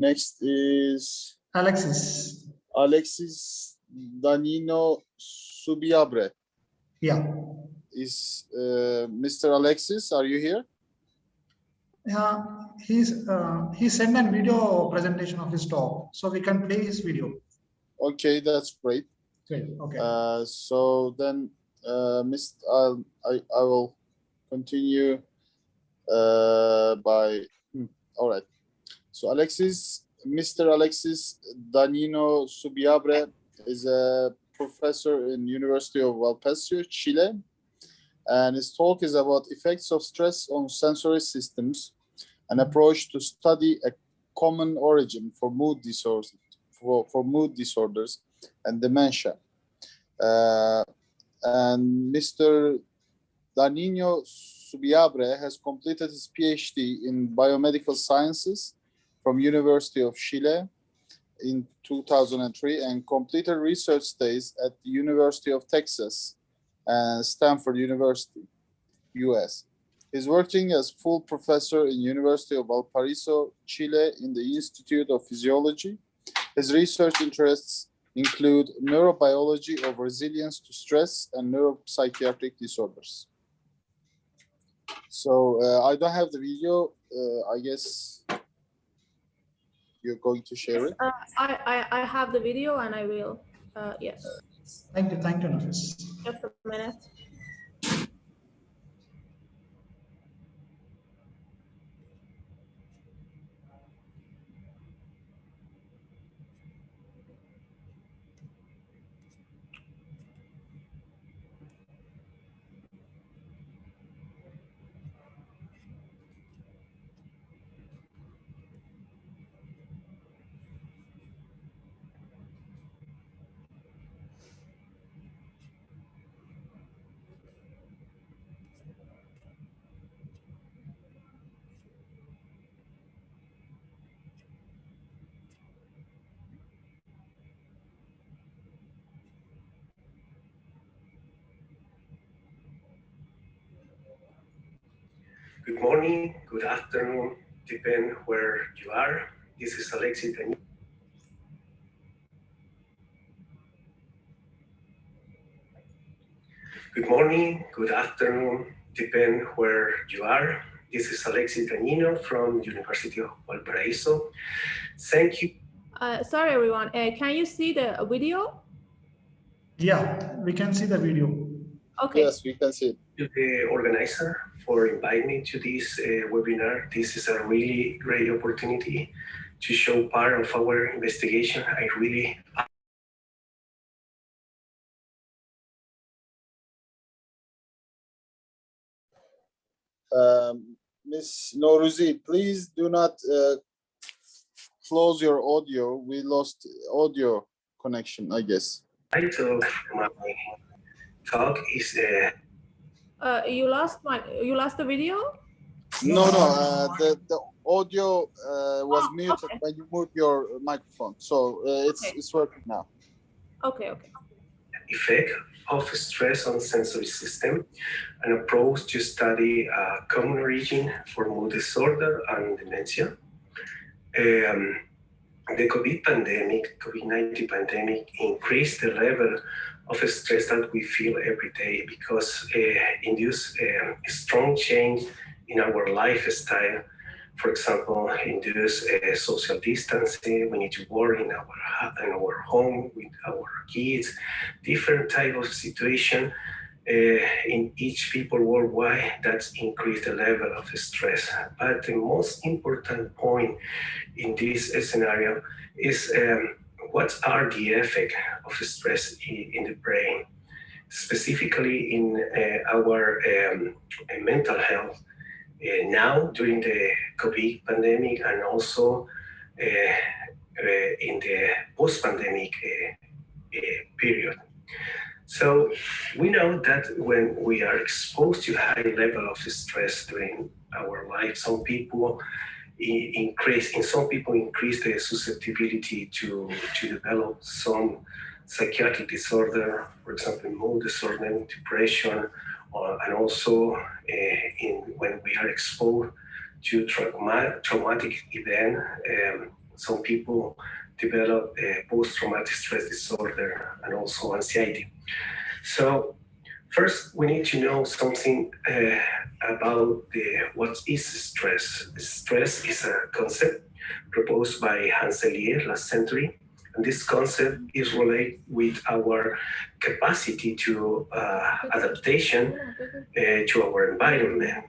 Next is Alexies. Alexies Dagnino Subiabre. Yeah. Is Mr. Alexies, are you here? Yeah, he sent a video presentation of his talk, so we can play his video. Okay, that's great. Great. Okay. So then, I will continue by. All right. So Mr. Alexies Dagnino Subiabre is a professor in University of Valparaiso, Chile, and his talk is about effects of stress on sensory systems, an approach to study a common origin for mood disorders, for mood disorders and dementia. And Mr. Dagnino Subiabre has completed his PhD in biomedical sciences from University of Chile in 2003 and completed research stays at the University of Texas and Stanford University, US. He's working as full professor in University of Valparaiso, Chile in the Institute of Physiology. His research interests include neurobiology of resilience to stress and neuropsychiatric disorders. So I don't have the video. I guess you're going to share it. I have the video and I will. Yes. Thank you, Nafis. Just a minute. Good morning, good afternoon, depend where you are. This is Alexies. Good morning, good afternoon, depend where you are. This is Alexies Dagnino from University of Valparaiso. Thank you. Sorry, everyone. Can you see the video? Yeah, we can see the video. Okay. Yes, we can see it. To the organizer for inviting me to this webinar. This is a really great opportunity to show part of our investigation. I really Ms. Noruzi, please do not close your audio. We lost audio connection, I guess. title of my talk is You lost the video? No, the audio was muted okay. when you moved your microphone, so it's working now. Okay. effect of stress on sensory system, an approach to study a common origin for mood disorder and dementia. The COVID-19 pandemic increased the level of stress that we feel every day because induced a strong change in our lifestyle. For example, induce social distancing. We need to work in our home with our kids, different type of situation in each people worldwide that's increased the level of stress. But the most important point in this scenario is what are the effects of stress in the brain, specifically in our mental health. Now during the COVID pandemic and also in the post-pandemic period. So we know that when we are exposed to high level of stress during our life, some people increase the susceptibility to develop some psychiatric disorder, for example, mood disorder, depression, and also when we are exposed to traumatic event, some people develop post-traumatic stress disorder and also anxiety. So first, we need to know something about what is stress. Stress is a concept proposed by Hans Selye last century, and this concept is related with our capacity to adaptation to our environment.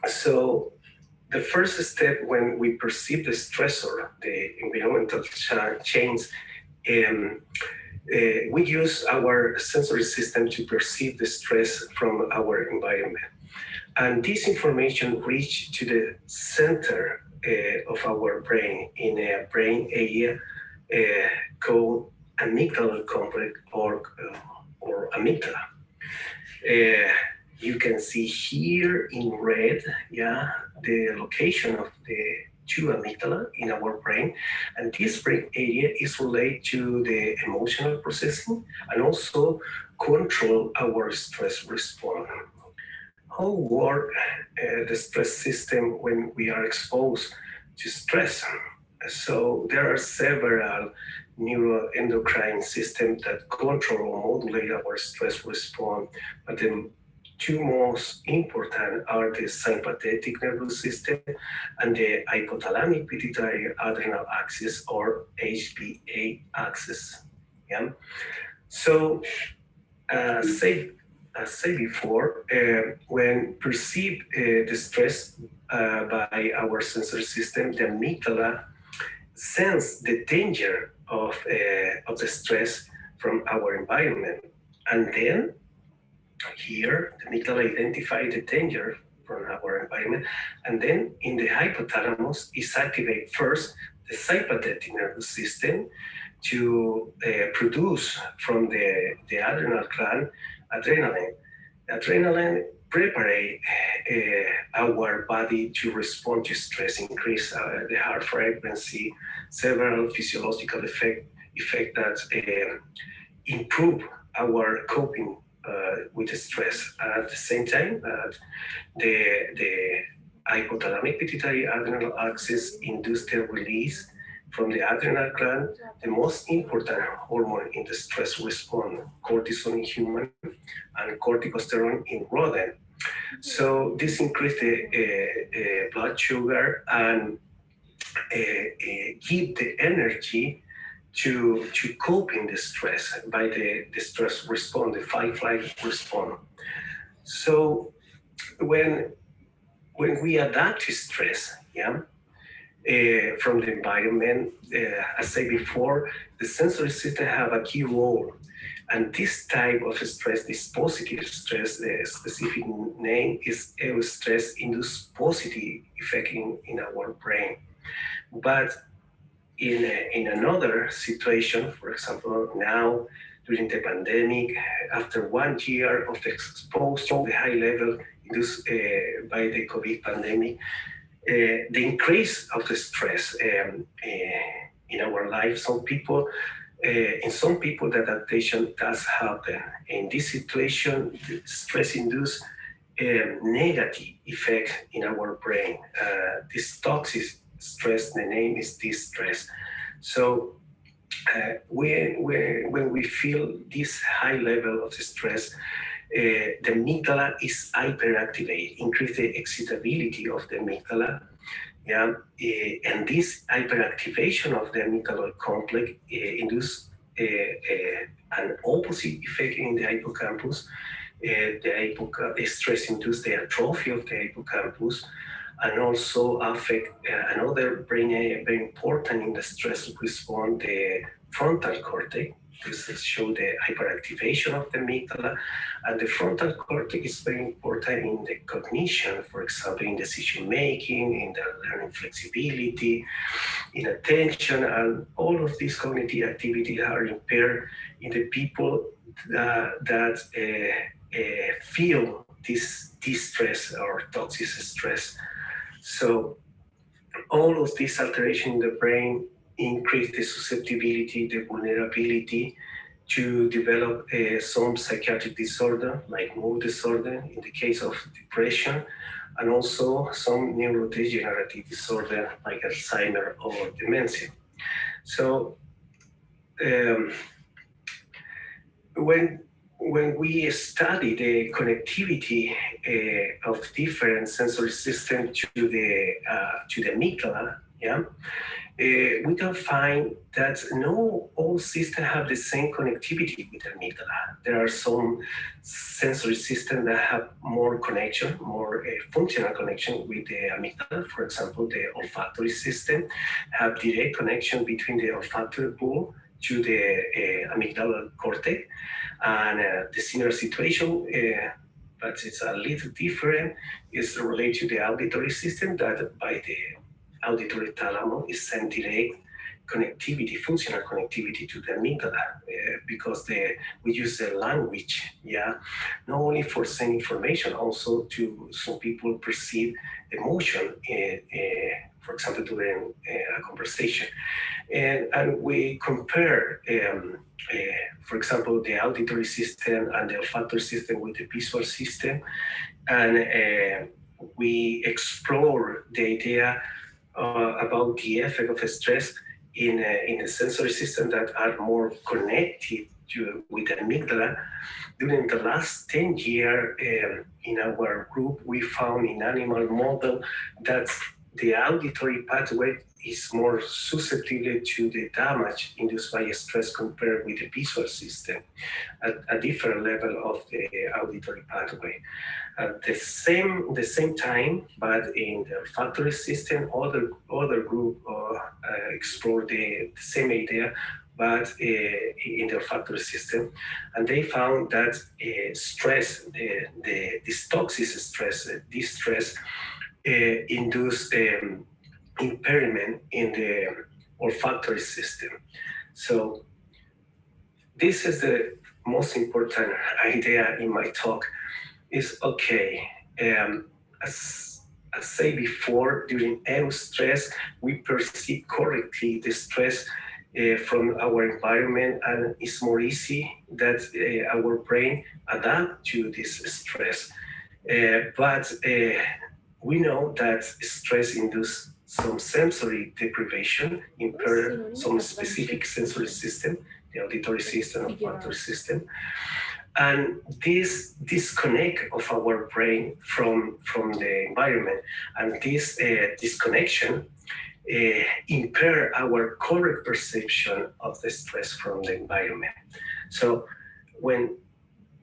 So the first step when we perceive the stressor, the environmental change, we use our sensory system to perceive the stress from our environment. And this information reaches to the center of our brain in a brain area called amygdala complex or amygdala. You can see here in red, the location of the two amygdala in our brain, and this brain area is related to the emotional processing and also control our stress response. How work the stress system when we are exposed to stress? So there are several neuroendocrine systems that control or modulate our stress response, but the two most important are the sympathetic nervous system and the hypothalamic pituitary adrenal axis, or HPA axis. Yeah. So, as said before, when perceived the stress by our sensory system, the amygdala sense the danger of the stress from our environment, and then here the amygdala identify the danger from our environment, and then in the hypothalamus is activate first the sympathetic nervous system to produce from the adrenal gland adrenaline. Adrenaline prepare our body to respond to stress, increase the heart frequency, several physiological effect that improve our coping with stress. At the same time, the hypothalamic pituitary adrenal axis induce the release from the adrenal gland the most important hormone in the stress response, cortisol in human and corticosterone in rodent. So this increase the blood sugar and give the energy to cope in the stress by the stress response, the fight-flight response. So when we adapt to stress, from the environment, as I said before, the sensory system have a key role. And this type of stress, this positive stress, the specific name is eustress, induce positive effect in our brain. But in another situation, for example, now during the pandemic, after 1 year of exposure to the high level induced by the COVID pandemic, the increase of the stress in our life, in some people, the adaptation does happen. In this situation, the stress induces negative effect in our brain. This toxic stress, the name is distress. So when we feel this high level of stress, the amygdala is hyperactivated, increase the excitability of the amygdala. And this hyperactivation of the amygdala complex induce an opposite effect in the hippocampus. The stress induces the atrophy of the hippocampus, and also affect another brain area very important in the stress response, the frontal cortex. This shows the hyperactivation of the amygdala, and the frontal cortex is very important in the cognition, for example, in decision making, in the learning flexibility, in attention, and all of these cognitive activities are impaired in the people that feel this distress or toxic stress. So all of these alterations in the brain increase the susceptibility, the vulnerability to develop some psychiatric disorder like mood disorder in the case of depression, and also some neurodegenerative disorder like Alzheimer or dementia. So when we study the connectivity of different sensory systems to the amygdala, we can find that no all systems have the same connectivity with the amygdala. There are some sensory systems that have more connection, more functional connection with the amygdala. For example, the olfactory system have direct connection between the olfactory bulb to the amygdala cortex. And the similar situation, but it's a little different, is related to the auditory system that by the auditory thalamus is sent direct connectivity, functional connectivity to the amygdala, because we use the language, not only for sending information, also to some people perceive emotion, for example, during a conversation. And we compare, for example, the auditory system and the olfactory system with the visual system, and we explore the idea about the effect of stress in the sensory system that are more connected with the amygdala. During the last 10 years in our group, we found in animal model that the auditory pathway is more susceptible to the damage induced by stress compared with the visual system at a different level of the auditory pathway. At the same time, but in the olfactory system, other group explore the same idea, but in the olfactory system, and they found that stress, this toxic stress, distress, induce impairment in the olfactory system. So this is the most important idea in my talk. Is okay. As I said before, during eustress, we perceive correctly the stress from our environment, and it's more easy that our brain adapt to this stress. But we know that stress induces some sensory deprivation, impair some specific sensory system, the auditory system, olfactory system. And this disconnect of our brain from the environment, and this disconnection impair our correct perception of the stress from the environment. So when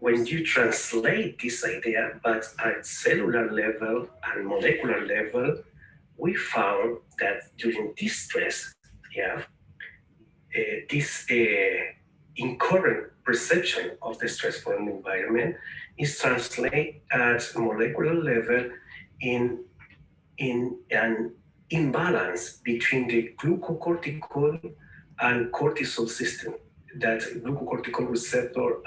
you translate this idea, but at cellular level and molecular level, we found that during this stress, this incorrect perception of the stress from the environment is translated at molecular level in an imbalance between the glucocorticoid and cortisol system. That glucocorticoid receptors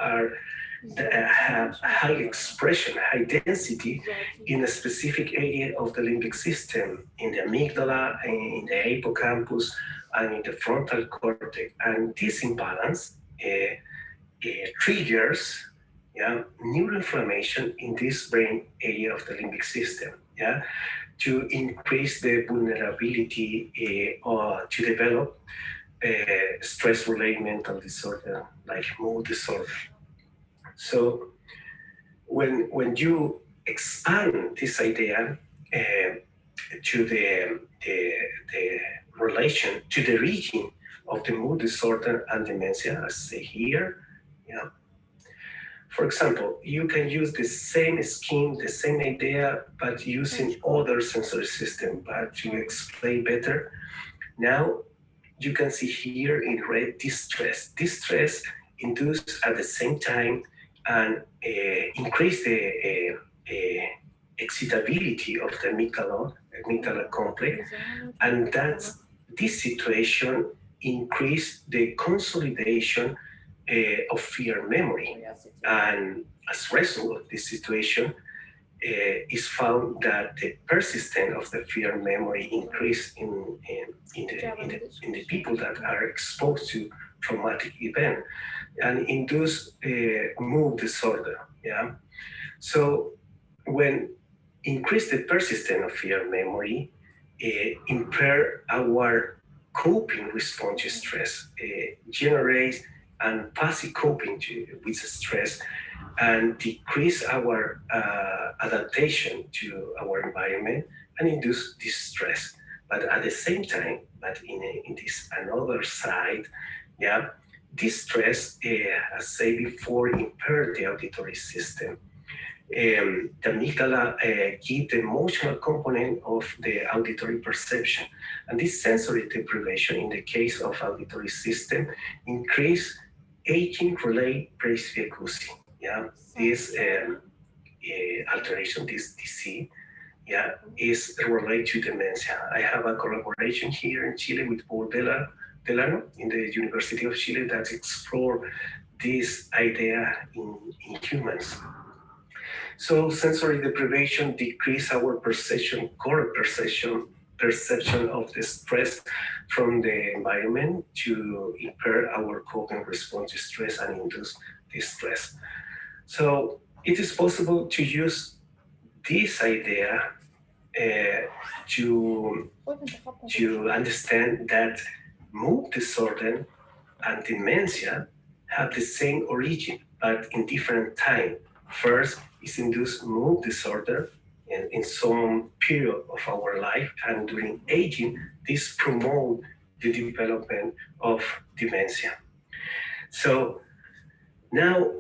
have high expression, high density in a specific area of the limbic system, in the amygdala, in the hippocampus, and in the frontal cortex. And this imbalance triggers neuroinflammation in this brain area of the limbic system, to increase the vulnerability or to develop stress-related mental disorder like mood disorder. So when you expand this idea to the relation to the region of the mood disorder and dementia, as say here, for example, you can use the same scheme, the same idea, but using other sensory system. But to explain better, now you can see here in red distress. Distress induced at the same time and increase the excitability of the amygdala complex, and that this situation increase the consolidation of fear memory. And as a result of this situation, is found that the persistence of the fear memory increase in the people that are exposed to traumatic event and induce mood disorder. So when increase the persistence of fear memory, impair our coping response to stress, generate and passive coping with stress, and decrease our adaptation to our environment and induce distress. But at the same time, but in this another side, yeah, this stress, as said before, impair the auditory system. The amygdala give the emotional component of the auditory perception, and this sensory deprivation in the case of auditory system increase aging-related presbyacousia. Yeah, this alteration, this disease, yeah, is related to dementia. I have a collaboration here in Chile with Paul Delano in the University of Chile that explore this idea in humans. So sensory deprivation decrease our correct perception of the stress from the environment to impair our coping response to stress and induce distress. So it is possible to use this idea to understand that mood disorder and dementia have the same origin, but in different time. First is induced mood disorder in some period of our life, and during aging, this promote the development of dementia. So now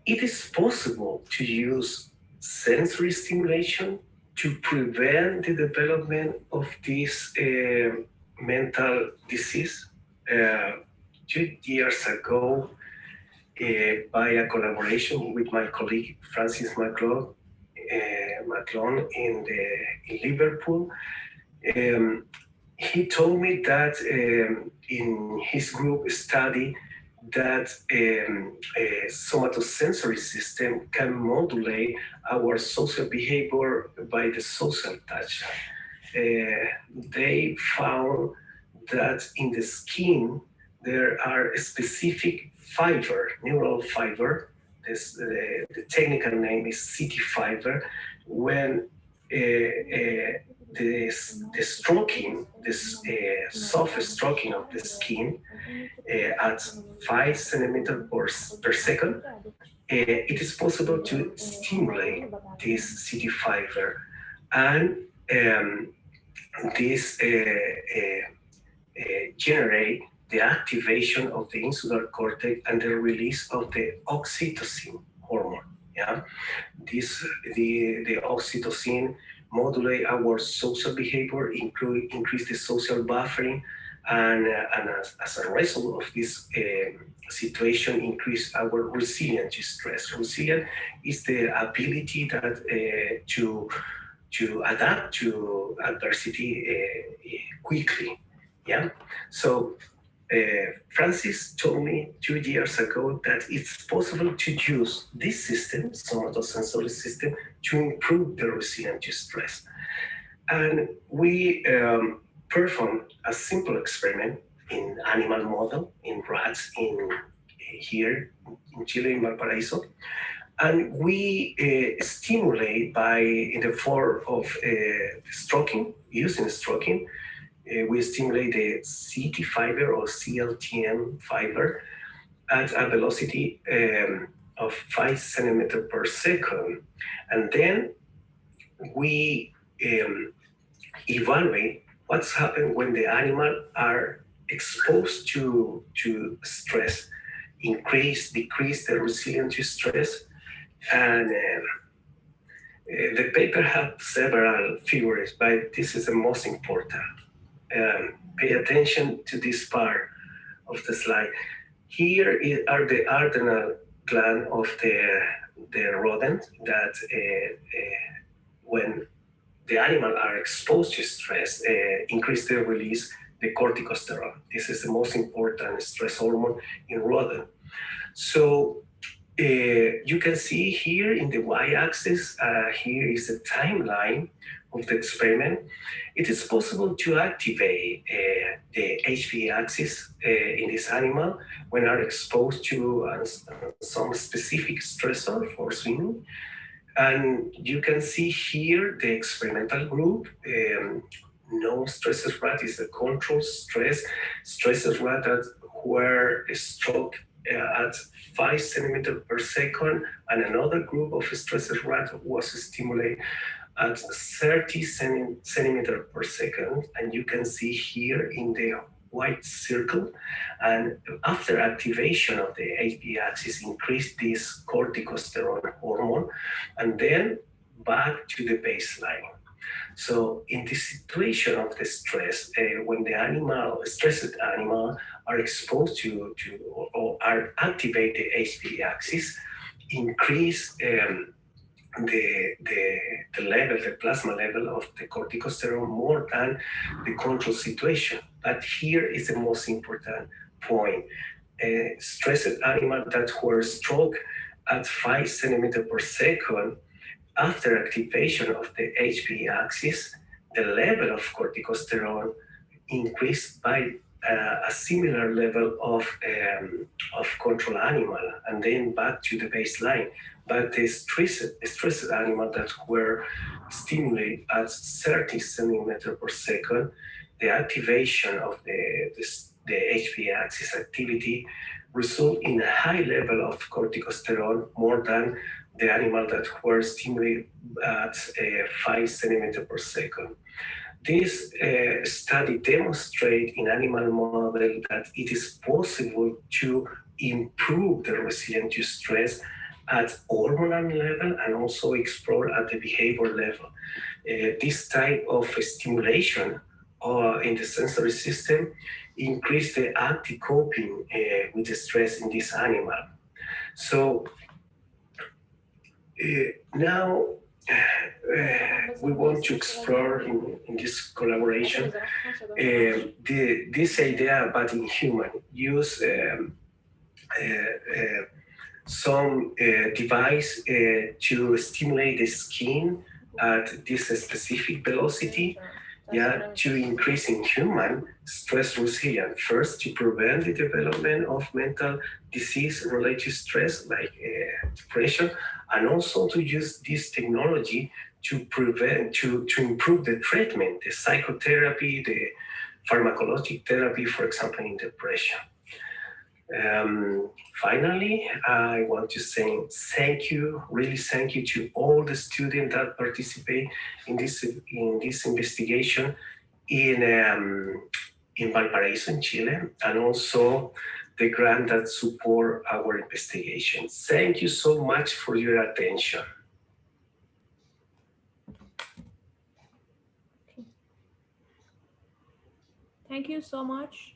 it is possible to use sensory stimulation to prevent the development of this mental disease. 2 years ago, by a collaboration with my colleague Francis McClone in Liverpool, he told me that in his group study that somatosensory system can modulate our social behavior by the social touch. They found that in the skin there are specific fiber, neural fiber. The technical name is CT fiber. When the stroking, this soft stroking of the skin at 5 centimeters per second, it is possible to stimulate this CT fiber, and this generate the activation of the insular cortex and the release of the oxytocin hormone. Yeah, the oxytocin modulate our social behavior, increase the social buffering, and as a result of this situation, increase our resilience to stress. Resilience is the ability that to adapt to adversity quickly. Yeah, so Francis told me 2 years ago that it's possible to use this system, somatosensory system, to improve the resilience to stress. And we performed a simple experiment in animal model, in rats, here in Chile, in Valparaiso. And we stimulate in the form of stroking, using stroking, we stimulate the CT fiber or CLTM fiber at a velocity of 5 centimeters per second. And then we evaluate what's happened when the animal are exposed to stress, decrease the resilience to stress. And the paper had several figures, but this is the most important. Pay attention to this part of the slide. Here are the adrenal gland of the rodent that when the animal are exposed to stress, increase the release the corticosterol. This is the most important stress hormone in rodent. So you can see here in the y-axis, here is the timeline of the experiment. It is possible to activate the HV axis in this animal when are exposed to some specific stressor for swimming. And you can see here the experimental group. No stresses rat is the control stresses rat that were stroked at 5 centimeters per second, and another group of stresses rat was stimulated at 30 centimeters per second. And you can see here in the white circle, and after activation of the HPA axis, increase this corticosterone hormone, and then back to the baseline. So in this situation of the stress, when the stressed animal are exposed to or are activate the HPA axis, increase the level, the plasma level of the corticosterone more than the control situation. But here is the most important point. Stressed animals that were stroked at 5 centimeters per second, after activation of the HPA axis, the level of corticosterone increased by a similar level of control animal, and then back to the baseline. But the stressed animal that were stimulated at 30 centimeters per second, the activation of the HPA axis activity result in a high level of corticosterone, more than the animal that were stimulated at 5 centimeters per second. This study demonstrates in animal model that it is possible to improve the resilience to stress at hormonal level and also explore at the behavior level. This type of stimulation in the sensory system increase the anti-coping with the stress in this animal. So now we want to explore in this collaboration this idea, but in human, use some device to stimulate the skin at this specific velocity, to increase in human stress resilience. First, to prevent the development of mental disease related to stress, like depression, and also to use this technology to improve the treatment, the psychotherapy, the pharmacologic therapy, for example, in depression. Finally, I want to say thank you, really thank you to all the students that participate in this investigation in Valparaiso, in Chile, and also the grant that support our investigation. Thank you so much for your attention. Thank you so much.